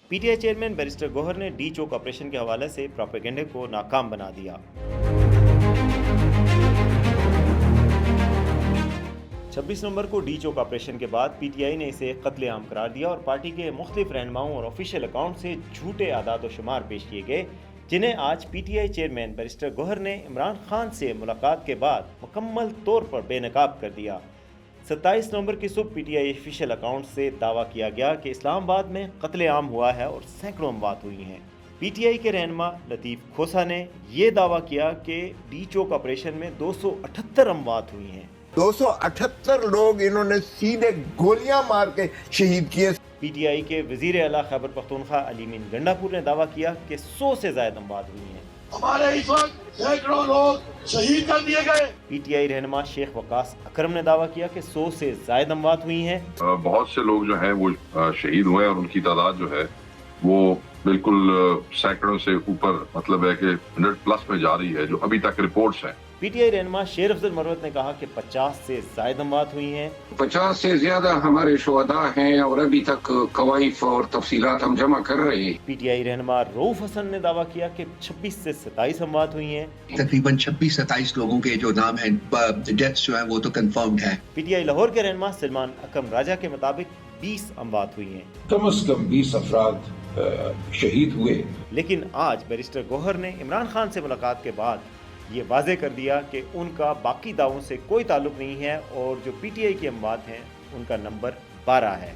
P T I chairman barrister Gohar نے D چوک operation کے حوالے سے پروپیگنڈے کو ناکام بنا دیا۔ 26 نومبر کو ڈی چوک آپریشن کے بعد پی ٹی آئی نے اسے قتل عام قرار دیا اور پارٹی کے مختلف رہنماؤں اور آفیشیل اکاؤنٹ سے جھوٹے اعداد و شمار پیش کیے گئے، جنہیں آج P T I chairman barrister Gohar نے عمران خان سے ملاقات کے بعد مکمل طور پر بے نقاب کر دیا۔ 27 نومبر کی صبح پی ٹی آئی آفیشیل اکاؤنٹ سے دعویٰ کیا گیا کہ اسلام آباد میں قتل عام ہوا ہے اور سینکڑوں اموات ہوئی ہیں۔ پی ٹی آئی کے رہنما لطیف کھوسہ نے یہ دعویٰ کیا کہ ڈی چوک آپریشن میں 278 اموات ہوئی ہیں۔ 278 لوگ انہوں نے سیدھے گولیاں مار کے شہید کیے۔ پی ٹی آئی کے وزیر اعلیٰ خیبر پختونخوا علی امین گنڈا پور نے دعویٰ کیا کہ 100 سے زائد اموات ہوئی ہیں۔ ہمارے اس وقت سینکڑوں لوگ شہید کر دیے گئے۔ پی ٹی آئی رہنما شیخ وقاص اکرم نے دعویٰ کیا کہ 100 سے زائد اموات ہوئی ہیں۔ بہت سے لوگ جو ہیں وہ شہید ہوئے اور ان کی تعداد جو ہے وہ بالکل سینکڑوں سے اوپر، مطلب ہے کہ 100+ میں جا رہی ہے جو ابھی تک رپورٹس ہیں۔ پی ٹی آئی رہنما شیر افضل مروت نے کہا کہ 50 سے زائد اموات ہوئی ہیں۔ 50 سے زیادہ ہمارے شہداء ہیں اور ابھی تک کوائف اور تفصیلات ہم جمع کر رہے ہیں۔ پی ٹی آئی رہنما رؤوف حسن نے دعویٰ کیا کہ 26 سے 27 اموات ہوئی ہیں۔ تقریباً 26-27 لوگوں کے جو نام ہیں، ڈیتھس جو ہیں وہ تو کنفرمڈ ہیں۔ پی ٹی آئی لاہور کے رہنما سلمان اکرم راجہ کے مطابق 20 اموات ہوئی ہیں۔ کم از کم 20 افراد شہید ہوئے۔ لیکن آج بیرسٹر گوہر نے عمران خان سے ملاقات کے بعد یہ واضح کر دیا کہ ان کا باقی دعووں سے کوئی تعلق نہیں ہے اور جو پی ٹی آئی کی اموات ہیں ان کا نمبر 12 ہے۔